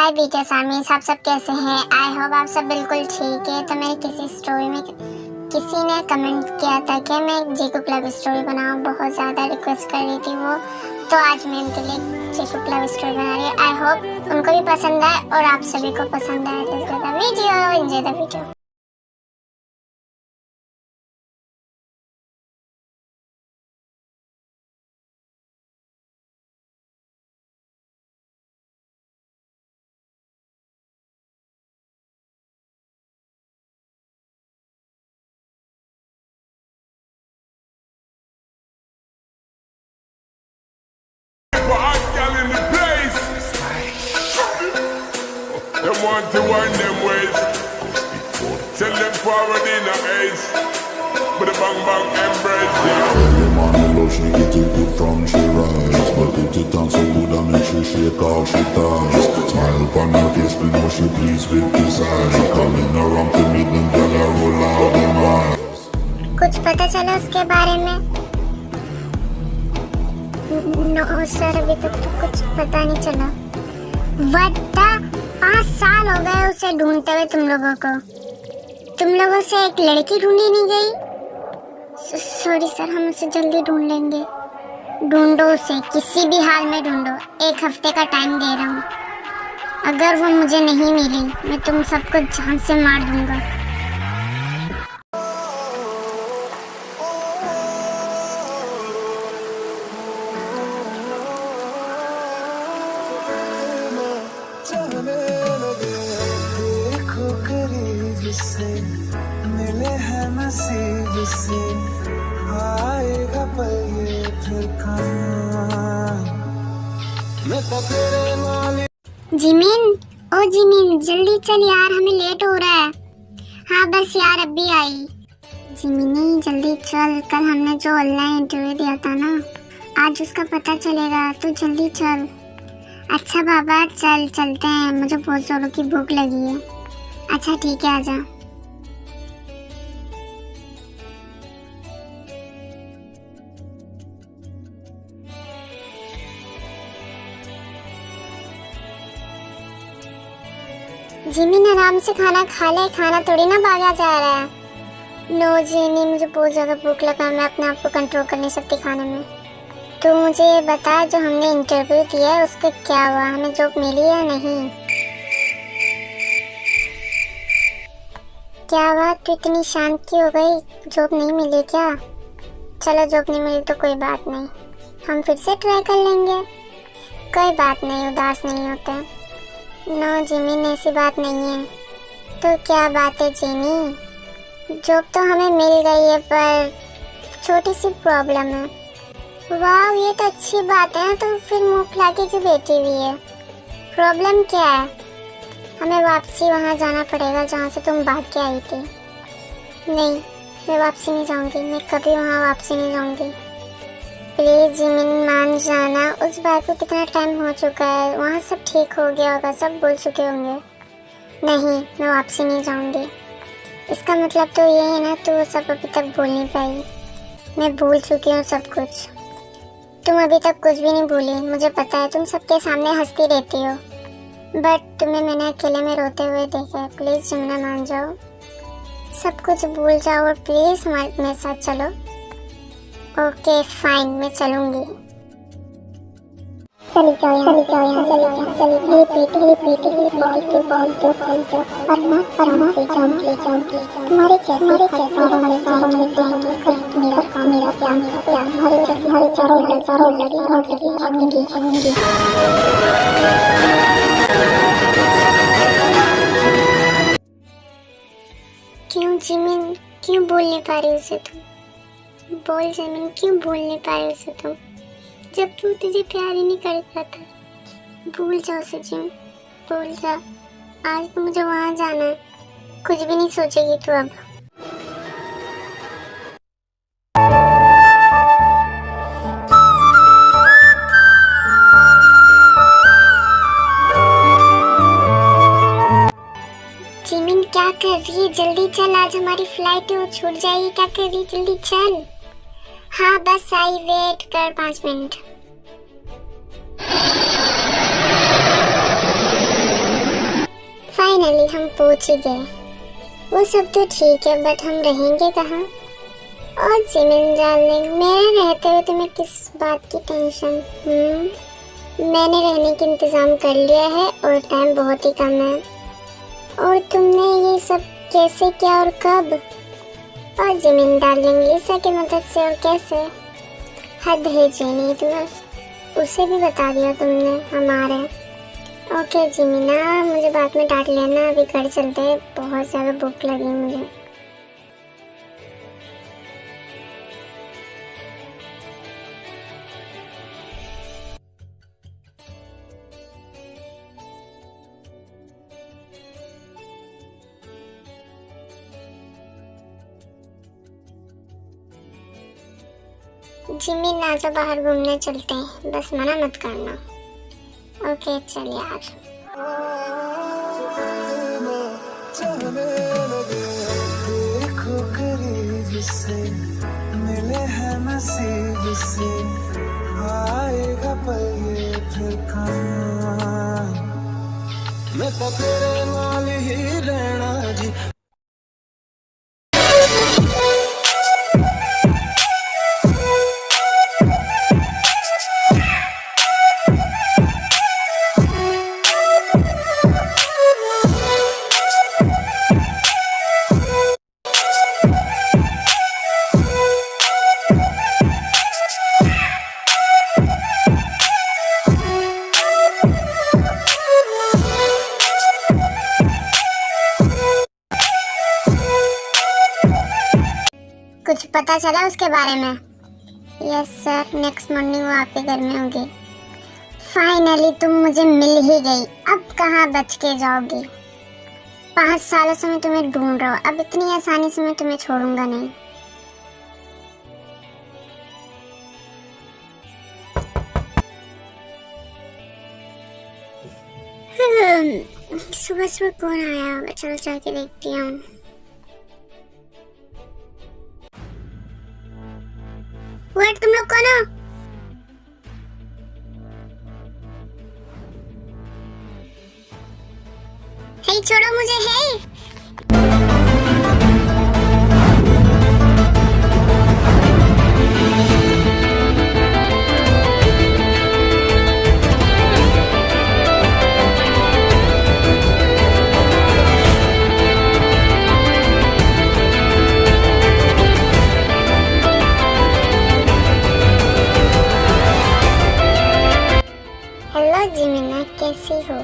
हाय BTS army, आप सब कैसे हैं? आई होप आप सब बिल्कुल ठीक है। तो मेरी किसी स्टोरी में किसी ने कमेंट किया था कि मैं जेकब लव स्टोरी बनाऊं, बहुत ज़्यादा रिक्वेस्ट कर रही थी वो, तो आज मैं उनके लिए जेकब लव स्टोरी बना रही हूँ। आई होप उनको भी पसंद आए और आप सभी को पसंद आए। तो video enjoy the video. Them want to wind them ways. Tell them forward in a ace. Put a bang bang embrace, yeah. Early morning love, she get it good from she rise. But put it on so good and make she shake all she ties. Smile upon her face, we know she pleased with this eyes. Calling her on to meet them, girl, I roll out them eyes. कुछ पता चला उसके बारे में? No sir, अभी तक तो कुछ पता नहीं चला। वत्ता 5 साल हो गए उसे ढूंढते हुए तुम लोगों को। तुम लोगों से एक लड़की ढूंढी नहीं गई? सॉरी सर, हम उसे जल्दी ढूंढ लेंगे। ढूंढो उसे, किसी भी हाल में ढूंढो। 1 हफ्ते का टाइम दे रहा हूँ। अगर वो मुझे नहीं मिली, मैं तुम सबको जान से मार दूंगा। मिले हैं नसीब से, आएगा पल ये फिर मैं तो तेरे नाल। जिमिन, ओ जिमिन, जल्दी चल यार, हमें लेट हो रहा है। हाँ बस यार, अब भी आई। जिमिनी जल्दी चल, कल हमने जो ऑनलाइन इंटरव्यू दिया था ना, आज उसका पता चलेगा, तो जल्दी चल। अच्छा बाबा, चलते हैं, मुझे बहुत जोरों की भूख लगी है। अच्छा ठीक है, आजा। जिमिन आराम से खाना खा ले, खाना थोड़ी ना भागा जा रहा है। नो जिमी, मुझे बहुत ज़्यादा भूख लगा, मैं अपने आप को कंट्रोल कर नहीं सकती खाने में। तो मुझे ये बता, जो हमने इंटरव्यू दिया है उसका क्या हुआ? हमें जॉब मिली या नहीं? क्या बात, तू इतनी शांत क्यों हो गई? जॉब नहीं मिली क्या? चलो, जॉब नहीं मिली तो कोई बात नहीं, हम फिर से ट्राई कर लेंगे। कोई बात नहीं, उदास नहीं होते। नो जिमिन, ऐसी बात नहीं है। तो क्या बात है जिमी? जॉब तो हमें मिल गई है, पर छोटी सी प्रॉब्लम है। वाह, ये तो अच्छी बात है, तो फिर मुँह फुला के क्यों बैठी हुई है? प्रॉब्लम क्या है? हमें वापसी वहाँ जाना पड़ेगा जहाँ से तुम भाग के आई थी। नहीं, मैं वापसी नहीं जाऊँगी, मैं कभी वहाँ वापसी नहीं जाऊँगी। प्लीज़ जिमिन, मान जाना। उस बात को कितना टाइम हो चुका है, वहाँ सब ठीक हो गया होगा, सब भूल चुके होंगे। नहीं, मैं वापसी नहीं जाऊँगी। इसका मतलब तो ये है ना, तो वो सब अभी तक भूल नहीं पाई। मैं भूल चुकी हूँ सब कुछ। तुम अभी तक कुछ भी नहीं भूली, मुझे पता है। तुम सबके सामने हंसती रहती हो, बट तुम्हें मैंने अकेले में रोते हुए देखा है। प्लीज़ जिमना, मान जाओ, सब कुछ भूल जाओ और प्लीज़ मेरे साथ चलो। ओके फाइन, मैं चलूँगी। चली जाओ यहाँ, तुम्हारे क्यों जिमिन, क्यों बोल नहीं पा रही उसे तुम? बोल जिमिन, क्यों बोल नहीं पा रही उसे तुम? जब तू तुझे प्यार ही नहीं करता था। भूल जा उसे जिम, भूल जा। आज तो मुझे वहाँ जाना है। कुछ भी नहीं सोचेगी तू अब। जिमिन क्या कर रही है? जल्दी चल, आज हमारी फ्लाइट है, वो छूट जाएगी। क्या कर रही है? जल्दी चल। हाँ बस आई, वेट कर 5 मिनट। फाइनली हम पहुंच ही गए। वो सब तो ठीक है, बट हम रहेंगे कहाँ? और जिमिन डार्लिंग, मेरे रहते हुए तुम्हें किस बात की टेंशन? मैंने रहने का इंतजाम कर लिया है और टाइम बहुत ही कम है। और तुमने ये सब कैसे किया और कब? और जिमिन डार्लिंग, लिसा की मदद से। और कैसे? हद है जेनी, तुम्हें उसे भी बता दिया तुमने हमारे। ओके जिमिना, मुझे बाद में डांट लेना, अभी घर चलते हैं, बहुत ज़्यादा भूख लगी मुझे। जिमिन आजा, बाहर घूमने चलते हैं, बस मना मत करना। ओके चल यार। देखो करीब से, मिले हैं नसीब से, आएगा पल ये फिर कहाँ। मैं तो तेरे नाल ही रहना जी। कुछ पता चला उसके बारे में? यस सर, नेक्स्ट मॉर्निंग वो आपके घर में होगी। फाइनली तुम मुझे मिल ही गई, अब कहाँ बच के जाओगी? 5 सालों से मैं तुम्हें ढूंढ रहा हूँ, अब इतनी आसानी से मैं तुम्हें छोड़ूंगा नहीं। सुबह सुबह कौन आया होगा? चलो जाके देखती हूँ। वेट, तुम लोग कौन हो? हे छोड़ो मुझे, हे। हेलो जिमिना, कैसी हो?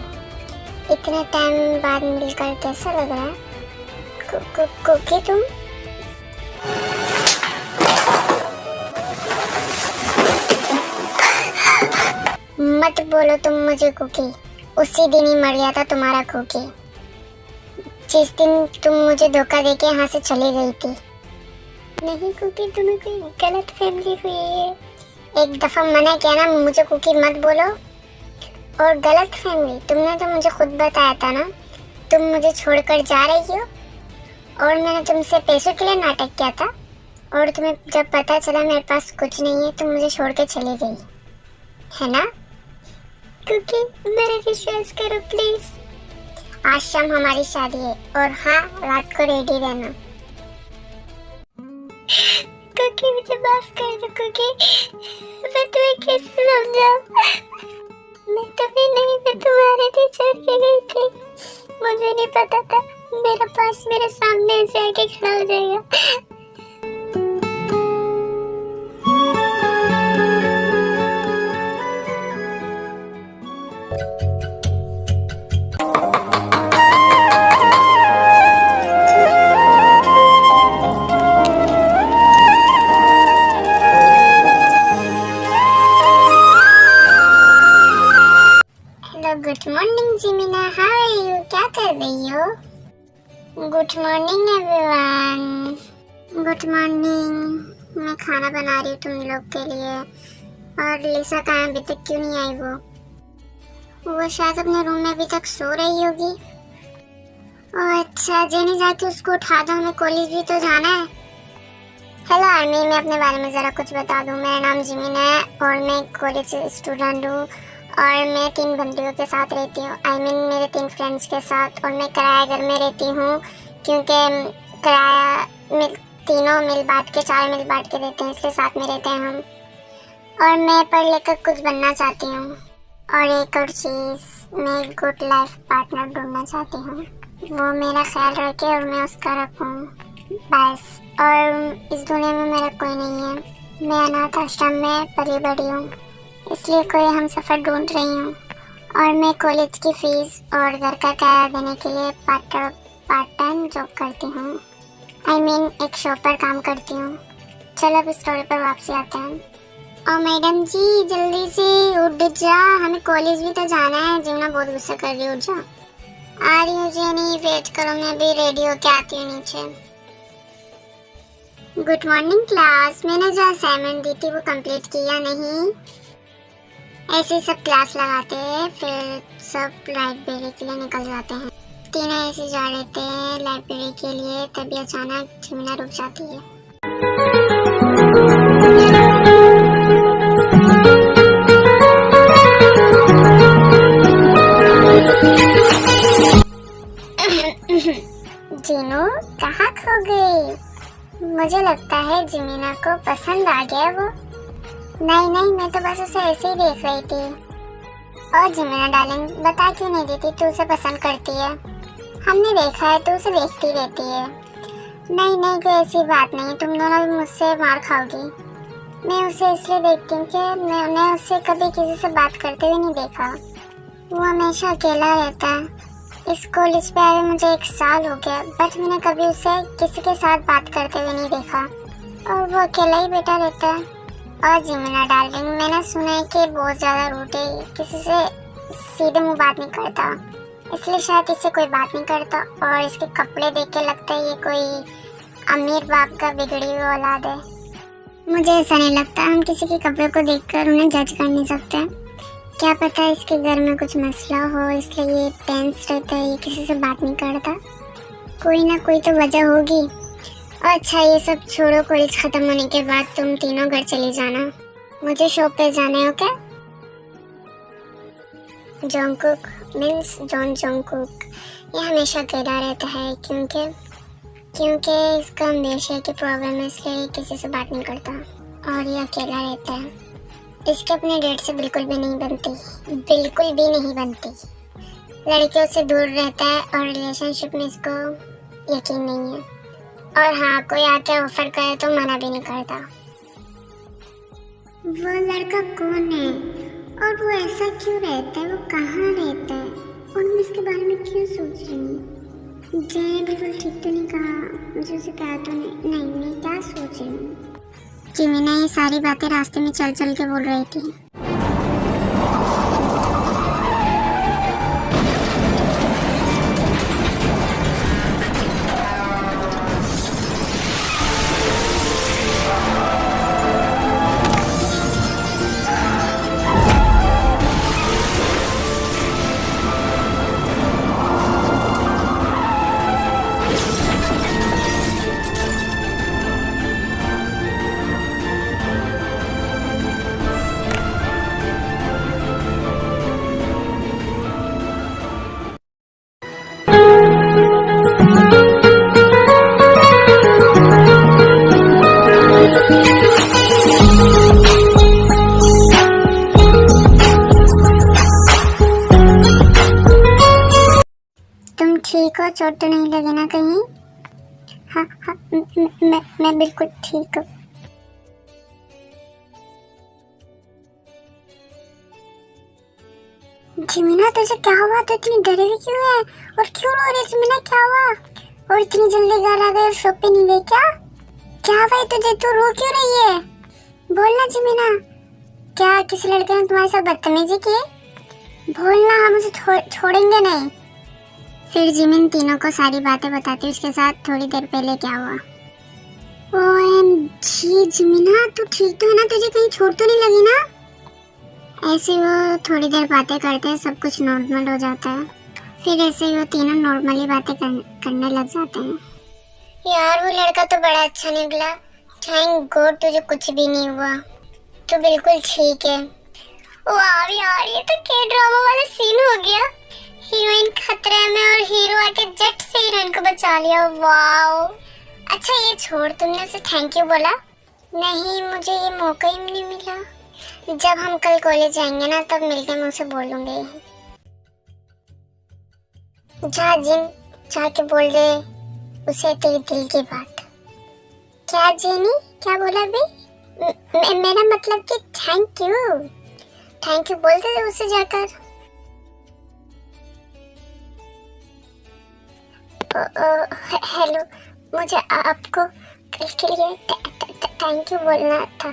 इतने टाइम बाद मिलकर कैसा लग रहा है? कुकी तुम? मत बोलो तुम मुझे कुकी। उसी दिन ही मर गया था तुम्हारा कुकी, जिस दिन तुम मुझे धोखा देके यहाँ से चली गई थी। नहीं कुकी, तुम्हें कोई गलत फहमी हुई है। एक दफा मना किया ना, मुझे कुकी मत बोलो। और गलत फहमी, तुमने तो मुझे खुद बताया था ना, तुम मुझे छोड़कर जा रही हो, और मैंने तुमसे पैसों के लिए नाटक किया था, और तुम्हें जब पता चला मेरे पास कुछ नहीं है, तुम मुझे छोड़ के चली गई, है ना? क्योंकि मेरा विश्वास करो प्लीज। आज शाम हमारी शादी है, और हाँ, रात को रेडी रहना। क्योंकि मुझे माफ कर दो क्योंकि मैं तुम्हें कैसे समझाऊं? मैं तुम्हें नहीं, मैं तुम्हारे लिए छोड़ के गई थी। मुझे नहीं पता था मेरा पास मेरे सामने ऐसे आके खड़ा हो जाएगा। गुड मॉर्निंग जिमिना, हाउ आर यू? क्या कर रही हो? Good morning everyone. Good morning. मैं खाना बना रही हूँ तुम लोग के लिए। और लिसा कहाँ है? अभी तक क्यों नहीं आई वो शायद अपने रूम में अभी तक सो रही होगी। ओह अच्छा, जेनी जाके उसको उठा दो, हमें कॉलेज भी तो जाना है। हेलो आर्मी, मैं अपने बारे में ज़रा कुछ बता दूँ। मेरा नाम जिमिन है और मैं कॉलेज स्टूडेंट हूँ, और मैं 3 बंदियों के साथ रहती हूँ, आई मीन मेरे 3 फ्रेंड्स के साथ। और मैं किराया घर में रहती हूँ क्योंकि किराया तीनों मिल बांट के 4 मिल बांट के देते हैं, इसलिए साथ में रहते हैं हम। और मैं पढ़ लेकर कुछ बनना चाहती हूँ। और एक और चीज़, मैं एक गुड लाइफ पार्टनर ढूंढना चाहती हूँ, वो मेरा ख्याल रखे और मैं उसका रखूँ बस। और इस दुनिया में मेरा कोई नहीं है, मैं अनाथ आश्रम में पली बड़ी हूँ, इसलिए कोई हम सफ़र ढूंढ रही हूँ। और मैं कॉलेज की फ़ीस और घर का किराया देने के लिए पार्ट टाइम जॉब करती हूँ, आई मीन एक शॉप पर काम करती हूँ। चलो अब स्टोरी पर वापसी आते हैं। और मैडम जी जल्दी से उठ जा, हमें कॉलेज भी तो जाना है। जीवना बहुत गुस्सा कर रही है, उठ जा। आ रही हूँ जेनी, वेट करो, मैं भी रेडी होके आती हूँ नीचे। गुड मॉर्निंग क्लास, मैंने जो असाइनमेंट दी थी वो कंप्लीट किया नहीं? ऐसे सब क्लास लगाते हैं, फिर सब लाइब्रेरी के लिए निकल जाते हैं। तीनों ऐसे जा लेते हैं लाइब्रेरी के लिए, तभी अचानक झिमना रुक जाती है। जीनू कहाँ खो गई? मुझे लगता है जिमीना को पसंद आ गया वो। नहीं नहीं, मैं तो बस उसे ऐसे ही देख रही थी। और जिमीना डार्लिंग, बता क्यों नहीं देती तू उसे पसंद करती है? हमने देखा है तू उसे देखती रहती है। नहीं नहीं, कोई ऐसी बात नहीं, तुम दोनों भी मुझसे मार खाओगी। मैं उसे इसलिए देखती हूँ कि मैंने उससे कभी किसी से बात करते हुए नहीं देखा। वो हमेशा अकेला रहता है। इस कॉलेज पे आए मुझे 1 साल हो गया, बट मैंने कभी उसे किसी के साथ बात करते हुए नहीं देखा, और वो अकेला ही बैठा रहता है। और जिमीना डार्लिंग, मैंने सुना है कि बहुत ज़्यादा रूड है, किसी से सीधे मुंह बात नहीं करता, इसलिए शायद इससे कोई बात नहीं करता। और इसके कपड़े देख के लगता है ये कोई अमीर बाप का बिगड़ी हुई औलाद है। मुझे ऐसा नहीं लगता, हम किसी के कपड़े को देखकर उन्हें जज कर नहीं सकते। क्या पता इसके घर में कुछ मसला हो, इसलिए ये टेंस रहता है, ये किसी से बात नहीं करता। कोई ना कोई तो वजह होगी। अच्छा ये सब छोड़ो, कॉलेज खत्म होने के बाद तुम तीनों घर चली जाना, मुझे शॉप पे जाना है। ओके? जॉनकुक मीन्स जॉन जॉनकुक, ये हमेशा अकेला रहता है क्योंकि इसका हमेशा की प्रॉब्लम है, इसलिए किसी से बात नहीं करता और ये अकेला रहता है। इसके अपने डेट से बिल्कुल भी नहीं बनती, बिल्कुल भी नहीं बनती। लड़कियों से दूर रहता है और रिलेशनशिप में इसको यकीन नहीं है। और हाँ, कोई आके ऑफर करे तो मना भी नहीं करता। वो लड़का कौन है और वो ऐसा क्यों रहता है? वो कहाँ रहता है और मैं इसके बारे में क्यों सोच रही हूँ? जय बिल्कुल ठीक तो नहीं कहा, मुझे उसे प्यार तो नहीं, मैं क्या सोच रही हूँ? जिमीना ये सारी बातें रास्ते में चल चल के बोल रही थी। ठीक हो? चोट तो नहीं लगी ना कहीं? हाँ हाँ, मैं बिल्कुल ठीक हूँ। जिमीना तुझे क्या हुआ? तो इतनी डरी हुई क्यों है और क्यों रो रही? जिमीना क्या हुआ? और इतनी जल्दी घर आ गई और शॉप पे नहीं गई क्या? क्या हुआ तुझे? तू रो क्यों रही है? बोलना जिमीना, क्या किसी लड़के ने तुम्हारे साथ बदतमीजी की? बोलना, हम उसे छोड़ेंगे नहीं। फिर जिमिन तीनों को सारी बातें बताती उसके साथ थोड़ी देर पहले क्या हुआ। ओएमजी जिमीना, तू ठीक तो है ना? तुझे कहीं चोट तो नहीं लगी ना? ऐसे वो थोड़ी देर बातें करते हैं, सब कुछ नॉर्मल हो जाता है। फिर ऐसे ही वो तीनों नॉर्मली बातें करने लग जाते हैं। यार वो लड़का तो बड़ा अच्छा निकला, थैंक गॉड तुझे कुछ भी नहीं हुआ, तू बिल्कुल ठीक है। वाह यार, ये तो के ड्रामा वाला सीन हो गया। हीरोइन खतरे में और हीरो आके झट से हीरोइन को बचा लिया। वाओ। अच्छा ये छोड़, तुमने उसे थैंक यू बोला? नहीं, मुझे ये मौका ही नहीं मिला। जब हम कल कॉलेज जाएंगे ना, तब मिलके मैं उसे बोलूंगी। जा जिन, जाके बोल दे उसे तेरे दिल की बात। क्या जेनी, क्या बोला बे? मेरा मतलब कि थैंक यू बोल दे उसे जाकर। हेलो, मुझे आपको कल के लिए थैंक यू बोलना था।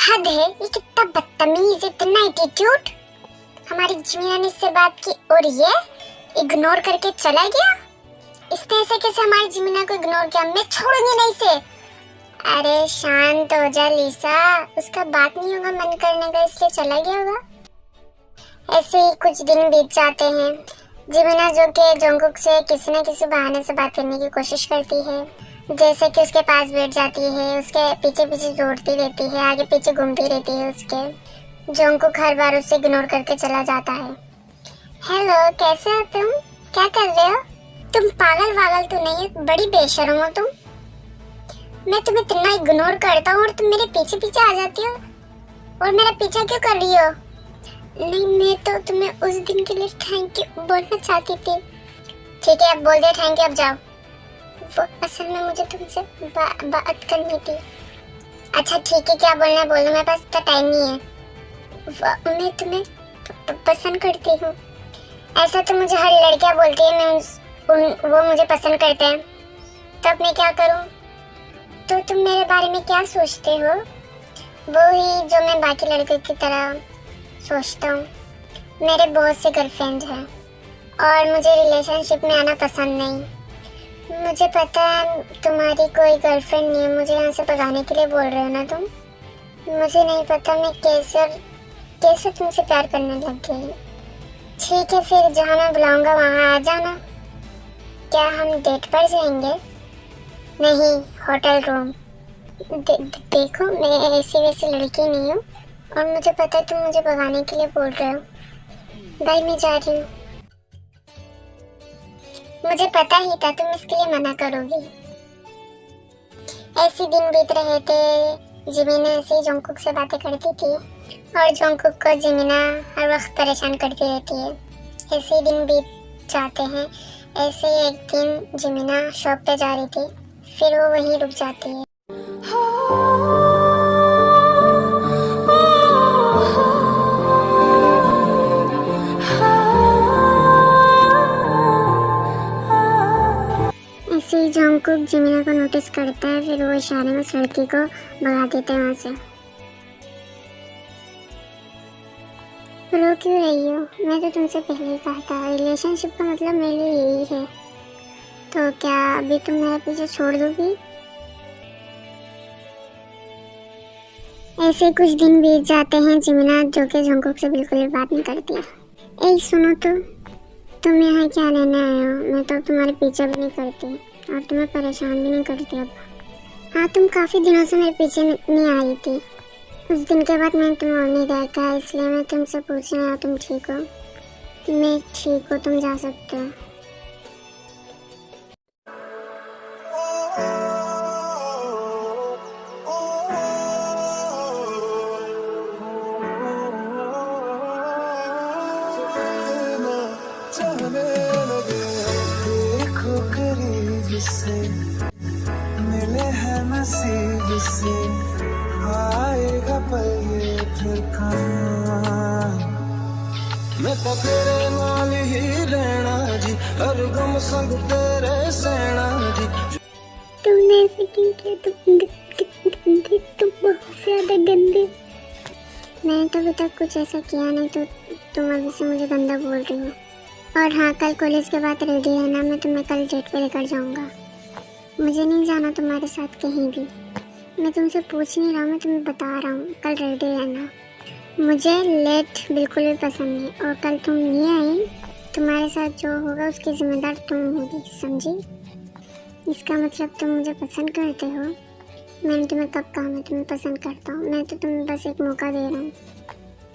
हद है, ये कितना बदतमीज, इतना एटीट्यूड। हमारी जिमिया ने इससे बात की और ये इग्नोर करके चला गया। इसने ऐसे कैसे हमारी जिमिना को इग्नोर किया? मैं छोड़ूंगी नहीं इसे। अरे शांत हो जा लिसा, उसका बात नहीं होगा मन करने का, इसलिए चला गया होगा। ऐसे ही कुछ दिन बीत जाते हैं। जिमिना जो कि जोंगकुक से किसी न किसी बहाने से बात करने की कोशिश करती है, जैसे कि उसके पास बैठ जाती है, उसके पीछे पीछे दौड़ती रहती है, आगे पीछे घूमती रहती है उसके। जोंगकुक हर बार उसे इग्नोर करके चला जाता है। हेलो, कैसे हो तुम? क्या कर रहे हो? तुम पागल वागल तो नहीं है? बड़ी बेशर्म हो तुम। मैं तुम्हें इतना इग्नोर करता हूँ और तुम मेरे पीछे पीछे आ जाती हो और मेरा पीछा क्यों कर रही हो? नहीं, मैं तो तुम्हें उस दिन के लिए थैंक यू बोलना चाहती थी। ठीक है, अब बोल दे थैंक यू, अब जाओ। वो असल में मुझे तुमसे बात करनी थी। अच्छा ठीक है, क्या बोलना है बोलो, मेरे पास इतना टाइम नहीं है। मैं तुम्हें पसंद करती हूँ। ऐसा तो मुझे हर लड़कियाँ बोलती है, वो मुझे पसंद करते हैं। तब मैं क्या करूँ? तो तुम मेरे बारे में क्या सोचते हो? वो ही जो मैं बाकी लड़कों की तरह सोचता हूँ। मेरे बहुत से गर्लफ्रेंड हैं और मुझे रिलेशनशिप में आना पसंद नहीं। मुझे पता है तुम्हारी कोई गर्लफ्रेंड नहीं है, मुझे यहाँ से भगाने के लिए बोल रहे हो ना तुम। मुझे नहीं पता मैं कैसे तुमसे प्यार करने लग गई। ठीक है, फिर जहाँ मैं बुलाऊंगा वहाँ आ जाना। क्या हम डेट पर जाएंगे? नहीं, होटल रूम। देखो, मैं ऐसी वैसी लड़की नहीं हूँ और मुझे पता है तुम मुझे भगाने के लिए बोल रहे हो। भाई मैं जा रही हूँ। मुझे पता ही था तुम इसके लिए मना करोगी। ऐसे दिन बीत रहे थे। जिमिना ऐसे ही जोंगकुक से बातें करती थी और जोंगकुक को जिमिना हर वक्त परेशान करती रहती है। ऐसे ही दिन बीत जाते हैं। ऐसे ही एक दिन जिमिना शॉप पे जा रही थी, फिर वो वहीं रुक जाती है। ऐसे ही जोंगकुक जिमिना को नोटिस करता है, फिर वो इशारे में उस लड़की को भगा देते हैं वहाँ से। रो क्यों रही हो? मैं तो तुमसे पहले ही कहा था, रिलेशनशिप का मतलब मेरे लिए यही है। तो क्या अभी तुम मेरा पीछे छोड़ दोगी? ऐसे कुछ दिन बीत जाते हैं। जिमिना जो कि जोंगकुक से बिल्कुल भी बात नहीं करती है। ए सुनो तो, तुम यहाँ क्या लेने आए हो? मैं तो तुम्हारे पीछे भी नहीं करती और तुम्हें परेशान भी नहीं करती अब। हाँ, तुम काफ़ी दिनों से मेरे पीछे नहीं आई थी। उस दिन के बाद मैंने तुम्हें और नहीं देखा, इसलिए मैं तुमसे पूछ रही हूँ तुम ठीक हो? मैं ठीक हूँ, तुम जा सकते हो। देखो करीब से, मिले हैं नसीब से, आएगा पल ये फिर कहाँ। मैं तो तेरे नाल ही रहना जी, हर गम संग तेरे सहना जी। तुमने ऐसे क्यों किया? तुम बहुत ज्यादा गंदे। मैंने तो अभी तक कुछ ऐसा किया नहीं, तो तुम अभी से मुझे गंदा बोल रही हो। और हाँ, कल कॉलेज के बाद रेडी है ना, मैं तुम्हें कल डेट पे लेकर जाऊंगा। मुझे नहीं जाना तुम्हारे साथ कहीं भी। मैं तुमसे पूछ नहीं रहा हूँ, मैं तुम्हें बता रहा हूँ, कल रेडी रहना। मुझे लेट बिल्कुल भी पसंद नहीं, और कल तुम नहीं आई, तुम्हारे साथ जो होगा उसकी जिम्मेदार तुम होगी, समझी? इसका मतलब तुम मुझे पसंद करते हो। मैंने तुम्हें कब कहा मैं तुम्हें पसंद करता हूँ? मैं तो तुम्हें बस एक मौका दे रहा हूँ।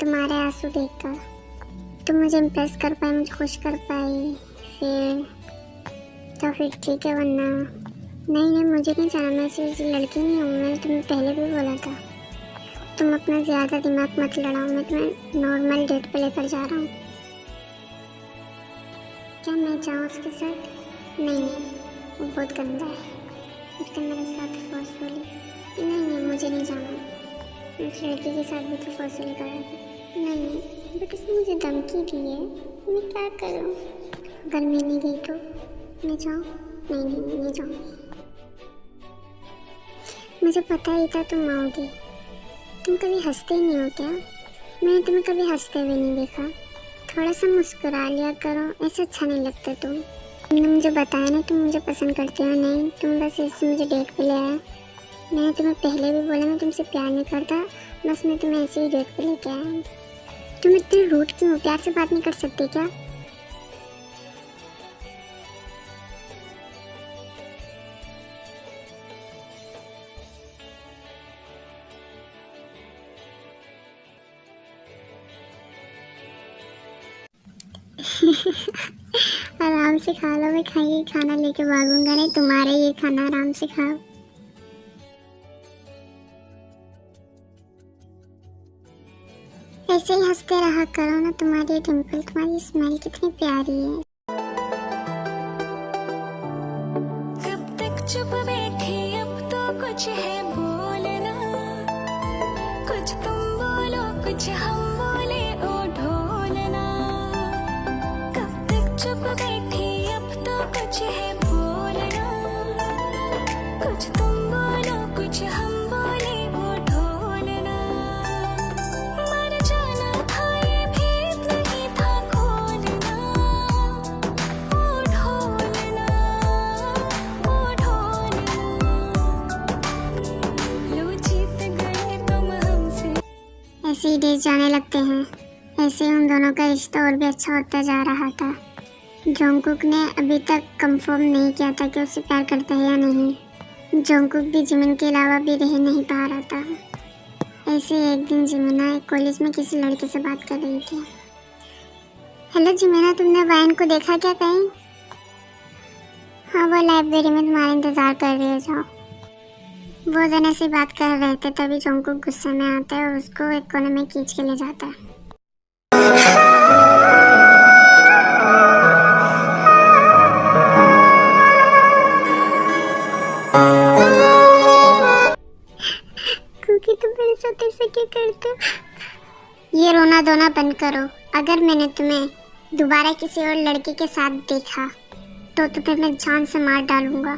तुम्हारे आंसू देखकर तुम मुझे इम्प्रेस कर पाए, मुझे खुश कर पाई, फिर ठीक है, वरना नहीं, मुझे नहीं जाना। मैं सिर्फ लड़की नहीं हूँ, मैंने तुम्हें पहले भी बोला था। तुम अपना ज़्यादा दिमाग मत लड़ाओ, मैं तुम्हें नॉर्मल डेट पे लेकर जा रहा हूँ। क्या मैं जाऊँ उसके साथ? नहीं, वो बहुत गंदा है, उसका मेरे साथ फोर्सफुली। नहीं, मुझे नहीं जाना। उस लड़की के साथ भी तो फोर्सफुली कर रहा था। नहीं, बट उसने मुझे धमकी दी है, मैं क्या करूँ? अगर मैं नहीं गई तो मैं जाऊँ? नहीं जाऊँगी। मुझे पता ही था तुम आओगे। तुम कभी हंसते ही नहीं हो क्या? मैंने तुम्हें कभी हंसते हुए नहीं देखा। थोड़ा सा मुस्कुरा लिया करो, ऐसा अच्छा नहीं लगता तुमने मुझे बताया ना तुम मुझे पसंद करते हो। नहीं, तुम बस ऐसे मुझे डेट पे ले आया। मैंने तुम्हें पहले भी बोला मैं तुमसे प्यार नहीं करता, बस मैं तुम्हें ऐसे ही डेट पे लेके आया। तुम इतने रूड क्यों हो? प्यार से बात नहीं कर सकते क्या? आराम से खा लो, मैं खाइए खाना लेके भागूंगा नहीं, तुम्हारे ये खाना आराम से खाओ। ऐसे ही हंसते रहा करो ना, तुम्हारी डिम्पल, तुम्हारी स्माइल कितनी प्यारी है। कब तक चुप बैठी, अब तो कुछ है बोलना। कुछ तुम बोलो, कुछ हम बोले, ओ ढोलना। कब तक चुप बैठी, अब तो कुछ है बोलना। कुछ तुम बोलो, कुछ हम बोले, ओ ढोलना। मर जाना था ये भेद नहीं था खोलना। ओ ढोलना, ओ ढोलना। लो जीत गए तुम हमसे। ऐसे ही डेज जाने लगते हैं, ऐसे ही उन दोनों का रिश्ता और भी अच्छा होता जा रहा था। जोंगकुक ने अभी तक कंफर्म नहीं किया था कि उसे प्यार करता है या नहीं। जोंगकुक भी जिमिन के अलावा भी रह नहीं पा रहा था। ऐसे एक दिन जिमिना एक कॉलेज में किसी लड़के से बात कर रही थी। हेलो जिमिना, तुमने वाइन को देखा क्या कहीं? हाँ, वो लाइब्रेरी में तुम्हारा इंतज़ार कर रही है, जाओ। वो दोनों से बात कर रहे थे, तभी जोंगकुक गुस्से में आता है और उसको एक कोने में खींच के ले जाता है। क्योंकि तुम मेरे साथ ऐसा क्यों करते हो? ये रोना धोना बंद करो। अगर मैंने तुम्हें दोबारा किसी और लड़के के साथ देखा तो तुम्हें मैं जान से मार डालूंगा,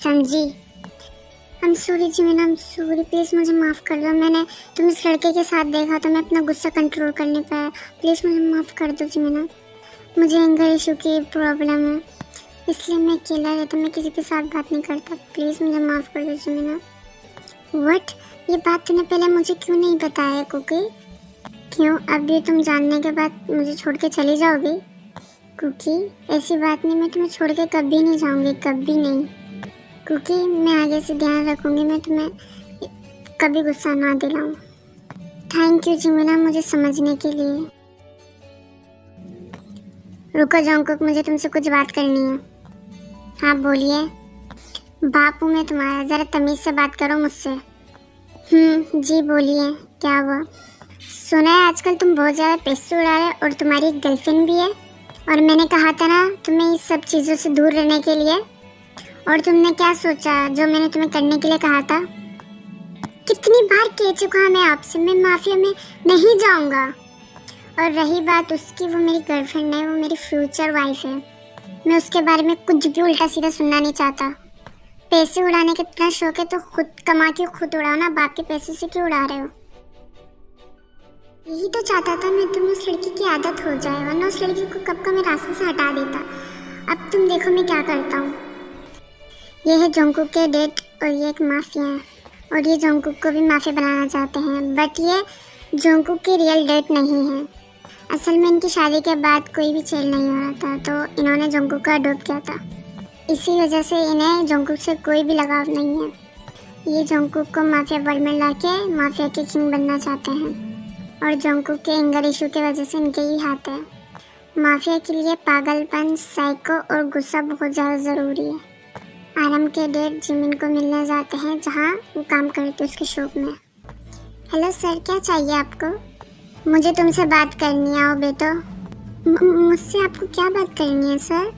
समझी? I'm sorry जिमिना, I'm sorry, please मुझे माफ़ कर दो। मैंने तुम इस लड़के के साथ देखा तो मैं अपना गुस्सा कंट्रोल कर नहीं पाया। प्लीज़ मुझे माफ़ कर दो जिमिना। मुझे एंगर इशू की प्रॉब्लम है, इसलिए मैं अकेला रहता, मैं किसी के साथ बात नहीं करता। प्लीज़ मुझे माफ़ कर दो जिमिना। व्हाट? ये बात तूने पहले मुझे क्यों नहीं बताया कुकी? क्यों अब ये तुम जानने के बाद मुझे छोड़ के चली जाओगी? कुकी ऐसी बात नहीं, मैं तुम्हें छोड़ के कभी नहीं जाऊँगी, कभी नहीं। क्योंकि मैं आगे से ध्यान रखूँगी, मैं तुम्हें कभी गुस्सा ना दिलाऊँ। थैंक यू जिमिना मुझे समझने के लिए। रुको जोंगकुक, मुझे तुमसे कुछ बात करनी है। हाँ बोलिए। बापू मैं तुम्हारा, ज़रा तमीज़ से बात करो मुझसे। जी बोलिए, क्या हुआ? सुना है आजकल तुम बहुत ज़्यादा पैसे उड़ा रहे और तुम्हारी एक गर्लफ्रेंड भी है, और मैंने कहा था ना तुम्हें इस सब चीज़ों से दूर रहने के लिए, और तुमने क्या सोचा जो मैंने तुम्हें करने के लिए कहा था? कितनी बार कह चुका मैं आपसे, मैं माफिया में नहीं जाऊंगा। और रही बात उसकी, वो मेरी गर्लफ्रेंड है, वो मेरी फ्यूचर वाइफ है। मैं उसके बारे में कुछ भी उल्टा सीधा सुनना नहीं चाहता। पैसे उड़ाने का इतना शौक है तो खुद कमा के खुद उड़ाओ ना, बाप के पैसे से क्यों उड़ा रहे हो? यही तो चाहता था मैं, तुम्हें उस लड़की की आदत हो जाए, वरना उस लड़की को कब का मैं रास्ते से हटा देता। अब तुम देखो मैं क्या करता हूँ। ये है जोंगकुक के डेट और ये एक माफिया है, और ये जोंगकुक को भी माफिया बनाना चाहते हैं, बट ये जोंगकुक की रियल डेट नहीं है। असल में इनकी शादी के बाद कोई भी चेल नहीं हो रहा था, तो इन्होंने जोंगकुक का अडॉप्ट किया था। इसी वजह से इन्हें जोंगकुक से कोई भी लगाव नहीं है। ये जोंगकुक को माफिया वर्ल्ड में लाके माफिया के किंग बनना चाहते हैं और जोंगकुक के एंगर इशू की वजह से इनके ही हाथ है। माफिया के लिए पागलपन, साइको और गुस्सा बहुत ज़्यादा ज़रूरी है। आरम के डैड जिमिन को मिलने जाते हैं जहाँ वो काम करते उसके शॉप में। हेलो सर, क्या चाहिए आपको? मुझे तुमसे बात करनी है। आओ बेटो। मुझसे आपको क्या बात करनी है सर?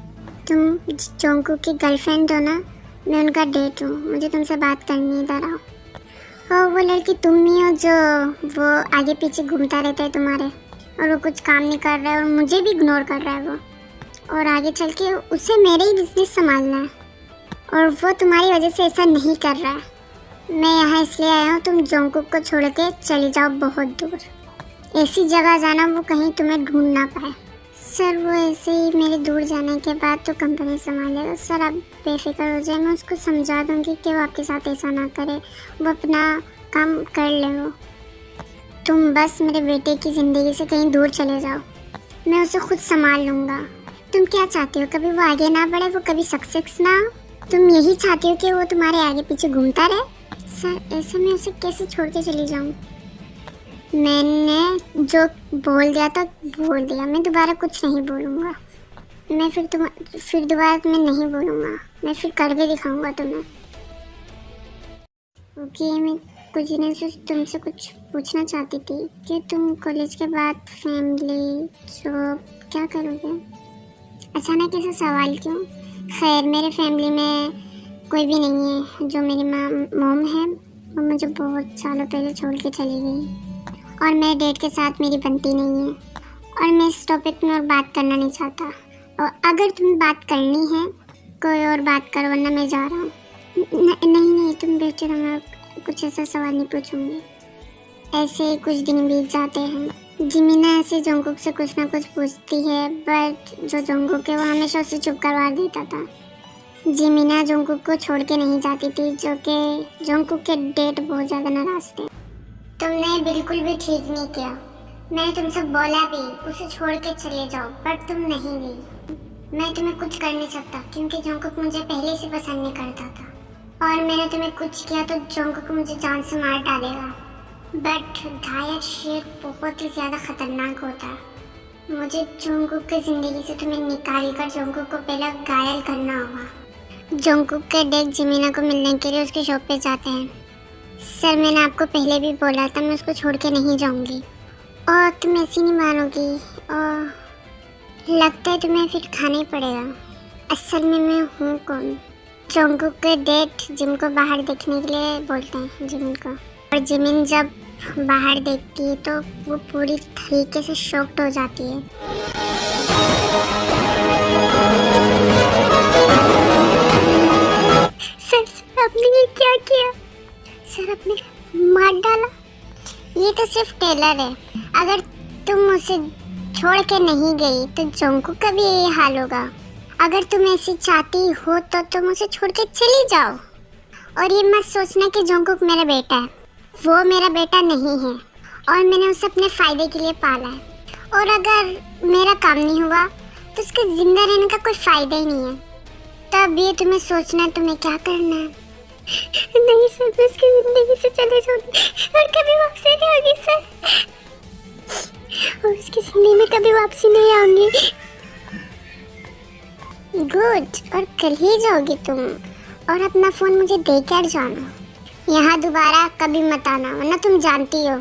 तुम जोंगकुक की गर्लफ्रेंड हो ना? मैं उनका डेट हूँ। मुझे तुमसे बात करनी है, इधर आओ। हो, वो लड़की तुम ही हो जो वो आगे पीछे घूमता रहता है तुम्हारे, और वो कुछ काम नहीं कर रहा है और मुझे भी इग्नोर कर रहा है वो, और आगे चल के उसे मेरे ही बिजनेस संभालना है और वो तुम्हारी वजह से ऐसा नहीं कर रहा है। मैं यहाँ इसलिए आया हूँ तुम जोंगकुक को छोड़ के चले जाओ बहुत दूर, ऐसी जगह जाना वो कहीं तुम्हें ढूंढ ना पाए। सर वो ऐसे ही मेरे दूर जाने के बाद तो कंपनी संभालेगा। सर आप बेफिक्र हो जाए, मैं उसको समझा दूंगी कि वो आपके साथ ऐसा ना करे, वो अपना काम कर ले। वो तुम बस मेरे बेटे की ज़िंदगी से कहीं दूर चले जाओ, मैं उसे खुद संभाल लूँगा। तुम क्या चाहती हो, कभी वो आगे ना बढ़े, वो कभी सक्सेस ना हो? तुम यही चाहती हो कि वो तुम्हारे आगे पीछे घूमता रहे? सर ऐसे मैं उसे कैसे छोड़ के चली जाऊँ? मैंने जो बोल दिया था बोल दिया, मैं दोबारा कुछ नहीं बोलूँगा। मैं फिर दोबारा मैं नहीं बोलूँगा, मैं फिर करके दिखाऊँगा तुम्हें। ओके, मैं कुछ दिनों से तुमसे कुछ पूछना चाहती थी कि तुम कॉलेज के बाद फैमिली जॉब क्या करोगे? अचानक ऐसा सवाल क्यों? खैर मेरे फैमिली में कोई भी नहीं है। जो मेरी मॉम है वो मुझे बहुत सालों पहले छोड़ के चली गई और मेरे डैड के साथ मेरी बनती नहीं है और मैं इस टॉपिक में और बात करना नहीं चाहता। और अगर तुम्हें बात करनी है कोई और बात करो, वरना मैं जा रहा हूँ। नहीं तुम बैठे रहो, मैं कुछ ऐसा सवाल नहीं पूछूंगी। ऐसे ही कुछ दिन बीत जाते हैं। जिमिना ऐसे जोंगकुक से कुछ ना कुछ पूछती है, बट जो जोंगकुक है वो हमेशा उसे चुप करवा देता था। जिमिना जोंगकुक को छोड़ के नहीं जाती थी, जो कि जोंगकुक के डैड बहुत ज़्यादा नाराज थे। तुमने बिल्कुल भी ठीक नहीं किया। मैंने तुमसे बोला भी उसे छोड़ के चले जाओ, पर तुम नहीं गई। मैं तुम्हें कुछ कर नहीं सकता क्योंकि जोंगकुक मुझे पहले से पसंद नहीं करता था, और मैंने तुम्हें कुछ किया तो जोंगकुक मुझे जान से मार डालेगा। बट घायल शेर बहुत ही ज़्यादा खतरनाक होता है। मुझे जोंगकुक की ज़िंदगी से तुम्हें निकाल कर जोंगकुक को पहले घायल करना होगा। जोंगकुक के डैड जिमिना को मिलने के लिए उसके शॉप पे जाते हैं। सर मैंने आपको पहले भी बोला था मैं उसको छोड़ के नहीं जाऊंगी, और तुम ऐसी नहीं मानोगी, और लगता है तुम्हें फिर खाना ही पड़ेगा। असल में मैं हूँ कौन? जोंगकुक के डैड जिम को बाहर देखने के लिए बोलते हैं जिमिन को, और जिमिन जब बाहर देखती है तो वो पूरी तरीके से शॉक्ड हो जाती है। सर आपने ये क्या किया? सर आपने मार डाला? ये तो सिर्फ टेलर है। अगर तुम उसे छोड़ के नहीं गई तो जोंगकुक का भी यही हाल होगा। अगर तुम ऐसी चाहती हो तो तुम उसे छोड़ के चली जाओ, और ये मत सोचना कि जोंगकुक मेरा बेटा है। वो मेरा बेटा नहीं है और मैंने उसे अपने फ़ायदे के लिए पाला है, और अगर मेरा काम नहीं हुआ तो उसके ज़िंदा रहने का कोई फ़ायदा ही नहीं है। तब ये तुम्हें सोचना है तुम्हें क्या करना है। नहीं सर, मैं उसकी ज़िंदगी से चले जाऊंगी और कभी वापसी नहीं आऊंगी सर, और उसकी ज़िंदगी में कभी वापसी नहीं आऊंगी। गुड, और कल ही जाओगी तुम, और अपना फ़ोन मुझे देकर जाना। यहाँ दोबारा कभी मत आना, वरना तुम जानती हो।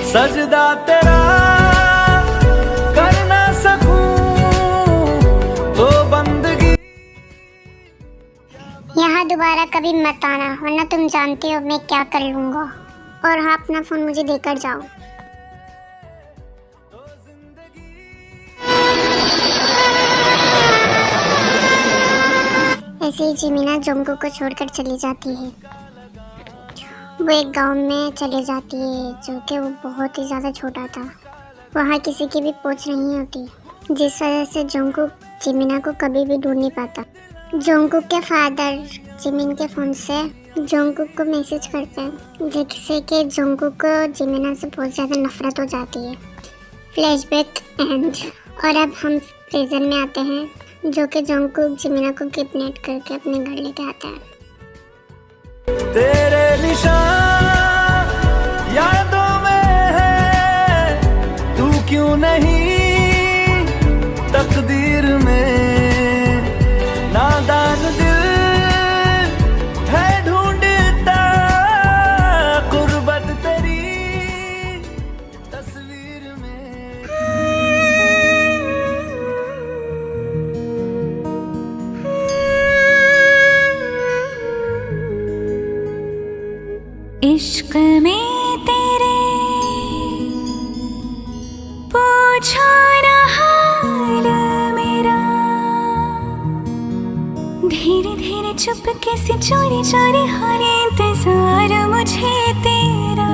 सजदा तेरा कर ना सकूं तो बंदगी। यहाँ दोबारा कभी मत आना, वरना तुम जानते हो मैं क्या कर लूँगा। और हाँ, अपना फ़ोन मुझे देकर जाओ। ऐसे ही जिमिना जोंगकुक को छोड़कर चली जाती है। वो एक गांव में चले जाती है जो कि वो बहुत ही ज़्यादा छोटा था। वहाँ किसी की भी पहुँच नहीं होती। जिस वजह से जोंगकुक जिमिना को कभी भी ढूंढ नहीं पाता। जोंगकुक के फादर जिमिन के फ़ोन से जोंगकुक को मैसेज करते हैं, जिससे कि जोंगकुक को जिमिना से बहुत ज़्यादा नफरत हो जाती है। Flashback and. और अब हम प्रेजेंट में आते हैं, जो कि जोंगकुक जिमिना को किडनैप करके अपने घर लेके आता है। तेरे निशान यादों में है, तू क्यों नहीं तकदीर में, नादान दिल है ढूंढता गुर्बत तेरी तस्वीर में। इश्क में तेरे पूछो ना हाल मेरा, धीरे धीरे चुपके से चोरी चोरी हो रे इंतजार मुझे तेरा।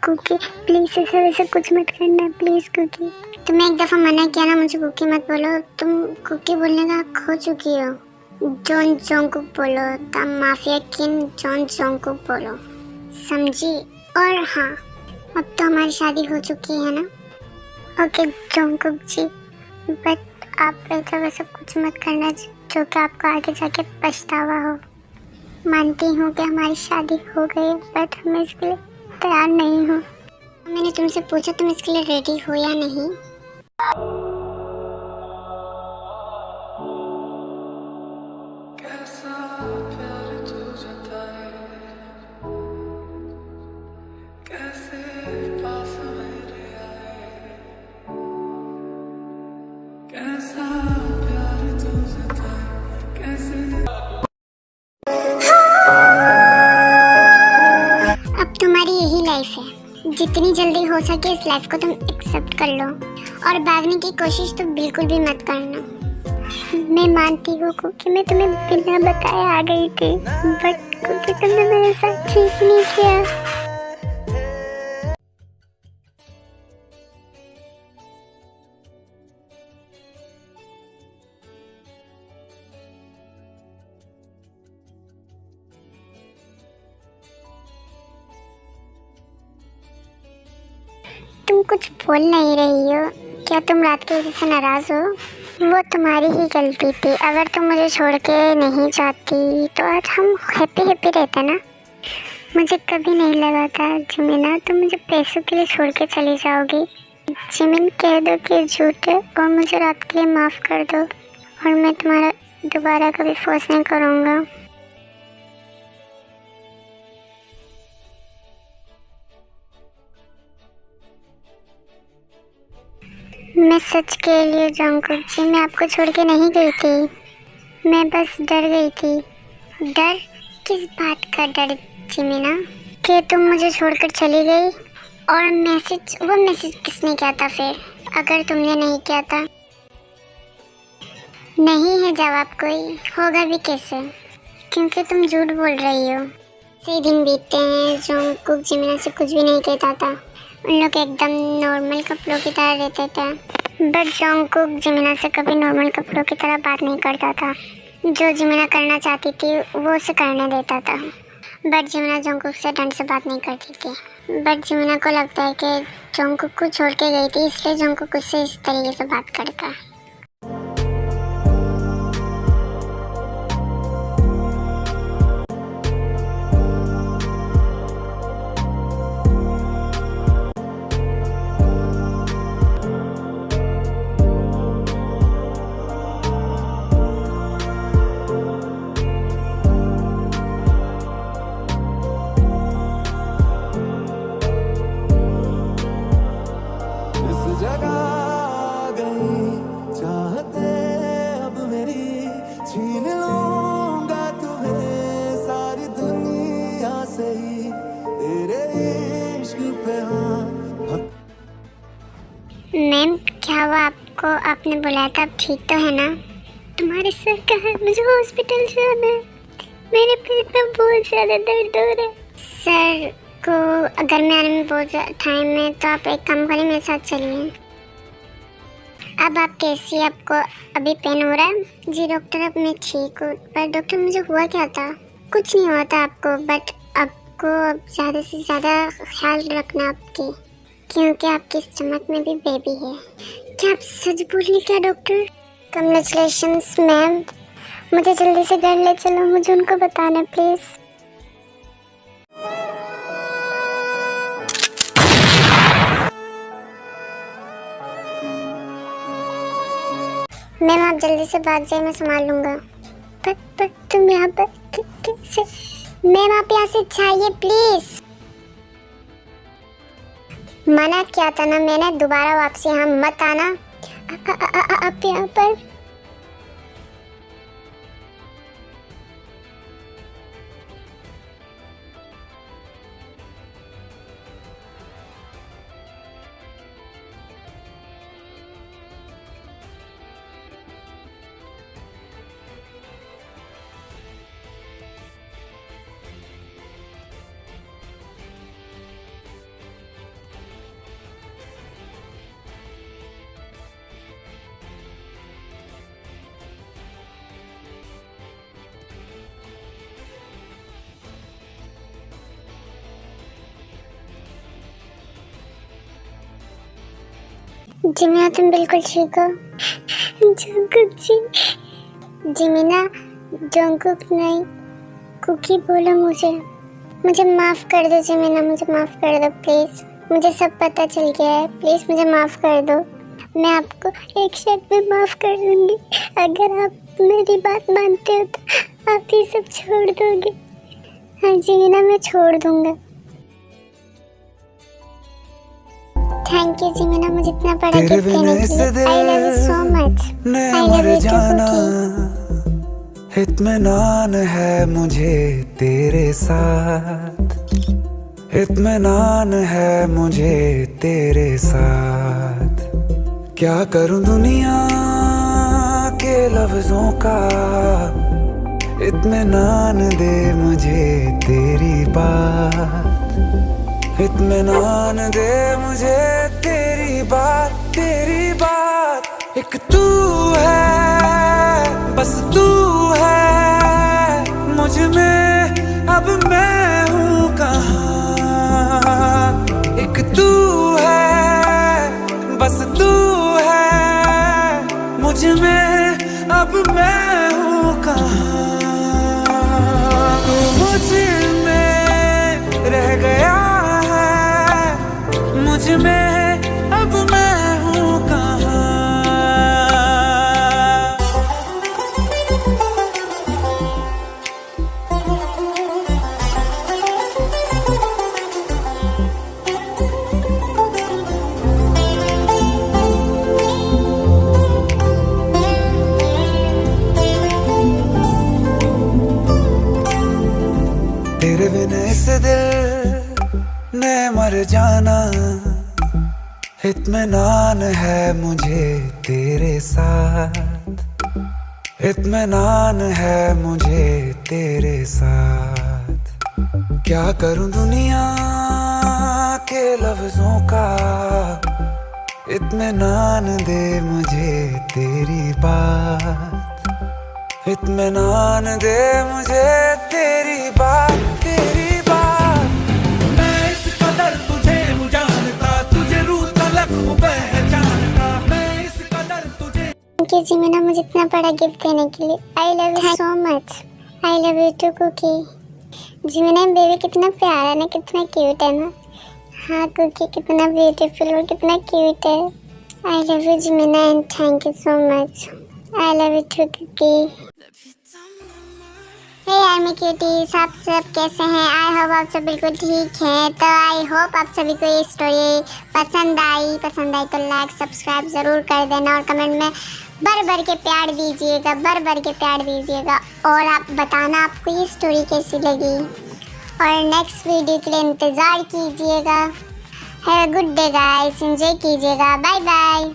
कुकी प्लीज ऐसा वैसा कुछ मत करना प्लीज कुकी। तुम्हें एक दफा मना किया ना मुझे कुकी मत बोलो। तुम कुकी बोलने का खो चुकी हो। जॉन जोंगकुक बोलो, तब माफिया किंग जॉन जोंगकुक बोलो, समझी? और हाँ, अब तो हमारी शादी हो चुकी है ना। ओके जोंगकुक जी, बट आप ऐसा वैसा कुछ मत करना जो कि आपको आगे जाके पछतावा हो। मानती हूँ कि हमारी शादी हो गई, बट मैं इसके लिए तैयार नहीं हूँ। मैंने तुमसे पूछा तुम इसके लिए रेडी हो या नहीं। कैसा प्यार तू जताए, कैसे पास मेरे आए, कैसा प्यार तू जताए, कैसे। अब तुम्हारी यही लाइफ है, जितनी जल्दी हो सके इस लाइफ को तुम एक्सेप्ट कर लो और भागने की कोशिश तो बिल्कुल भी मत करना। मैं मानती हूँ क्योंकि मैं तुम्हें बिना बताए आ गई थी, बट क्योंकि तुमने मेरे साथ ठीक नहीं किया। तुम कुछ बोल नहीं रही हो, क्या तुम रात की वजह से नाराज हो? वो तुम्हारी ही गलती थी। अगर तुम मुझे छोड़ के नहीं जाती तो आज हम हैप्पी हैप्पी रहते ना। मुझे कभी नहीं लगा था जिमिना तुम मुझे पैसों के लिए छोड़ के चली जाओगी। जिमिन कह दो कि झूठ है और मुझे रात के लिए माफ़ कर दो और मैं तुम्हारा दोबारा कभी फोर्स नहीं करूँगा। मैं सच कह रही हूँ जोंगकुक जी, मैं आपको छोड़ के नहीं गई थी, मैं बस डर गई थी। डर? किस बात का डर जिमिना? कि तुम मुझे छोड़कर चली गई। और वो मैसेज किसने किया था फिर, अगर तुमने नहीं किया था? नहीं है जवाब कोई, होगा भी कैसे, क्योंकि तुम झूठ बोल रही हो। 6 दिन बीतते हैं, जोंगकुक जिमिना से कुछ भी नहीं कहता था। उन लोग एकदम नॉर्मल कपड़ों की तरह रहते थे, बट जोंगकुक जिमिना से कभी नॉर्मल कपड़ों की तरह बात नहीं करता था। जो जिमिना करना चाहती थी वो उसे करने देता था, बट जिमिना जोंगकुक से ढंग से बात नहीं करती थी। बट जिमिना को लगता है कि जोंगकुक को छोड़ के गई थी, इसलिए जोंगकुक उससे इस तरीके से बात करता है। जगा गई चिल्लाता, अब ठीक तो है ना? तुम्हारे सर कहाँ है? मुझे हॉस्पिटल जाना है। मेरे पेट में बहुत ज़्यादा दर्द हो रहा है। सर को अगर मैं आने में बहुत टाइम है तो आप एक काम करें, मेरे साथ चलिए। अब आप कैसी? आपको अभी पेन हो रहा है? जी डॉक्टर, अब मैं ठीक हूँ। पर डॉक्टर मुझे हुआ क्या था? कुछ नहीं हुआ था आपको, बट आपको अब ज़्यादा से ज़्यादा ख्याल रखना आपकी, क्योंकि आपके स्टमक में भी बेबी है। क्या आप सच बोलिए क्या डॉक्टर? Congratulations ma'am. मुझे जल्दी से घर ले चलो, मुझे उनको बताना प्लीज़। मैम आप जल्दी से भाग जाइए, मैं संभाल लूँगा। पर तुम यहाँ पर कैसे? मैम आप यहाँ से जाइए प्लीज़। मना किया था ना मैंने, दोबारा वापसी यहाँ मत आना। आप यहाँ पर जी मीना, तुम बिल्कुल ठीक हो? जंकुक जी मीना, जंकुक नहीं, कुकी बोलो मुझे माफ़ कर दो जी मीना, मुझे माफ़ कर दो प्लीज़। मुझे सब पता चल गया है, प्लीज़ मुझे माफ़ कर दो। मैं आपको एक शर्त में माफ़ कर दूँगी, अगर आप मेरी बात मानते हो तो आप ये सब छोड़ दोगे। हाँ जी मीना, मैं छोड़ दूँगा। थैंक यू जी मीना, मुझे इतना बड़ा गिफ्ट देने के लिए। I love you so much. I love you too. इत्मीनान है मुझे तेरे साथ, इत्मीनान है मुझे तेरे साथ। क्या करूं दुनिया के लफ्जों का, इत्मीनान दे मुझे तेरी बात, इत्मीनान दे मुझे तेरी बात, तेरी बात। एक तू है, बस तू है मुझ में, अब मैं हूँ कहाँ। एक तू है, बस तू है मुझ में, अब मैं हूँ कहाँ। तू मुझ में रह गया, मुझ में अब मैं हूँ कहाँ। तेरे बिना इस दिल ने मर जाना, इत्मीनान है मुझे तेरे साथ, इत्मीनान है मुझे तेरे साथ। क्या करूं दुनिया के लफ्जों का, इत्मीनान दे मुझे तेरी बात, इत्मीनान दे मुझे तेरी बात, तेरी बात। मैं इस कदर तुझे जानता, तुझे रूह तलक पहचानता, मैं इस कदर तुझे। थैंक यू जी मीना, मुझे इतना बड़ा गिफ्ट देने के लिए। I love you so much. I love you too Cookie. जी मीना, बेबी कितना प्यारा है ना, कितना क्यूट है ना। हाँ कुकी, कितना ब्यूटीफुल और कितना क्यूट है। आई लव यू जी Meena and thank you so much. I love you too cookie. Hey यार मेरे क्यूटीज, आप सब कैसे हैं? आई होप आप सब बिल्कुल ठीक हैं। तो आई होप आप सभी को ये स्टोरी पसंद आई तो लाइक सब्सक्राइब ज़रूर कर देना और कमेंट में भर के प्यार दीजिएगा, भर के प्यार दीजिएगा। और आप बताना आपको ये स्टोरी कैसी लगी और नेक्स्ट वीडियो के लिए इंतज़ार कीजिएगा। Have a good day guys, enjoy कीजिएगा। Bye bye.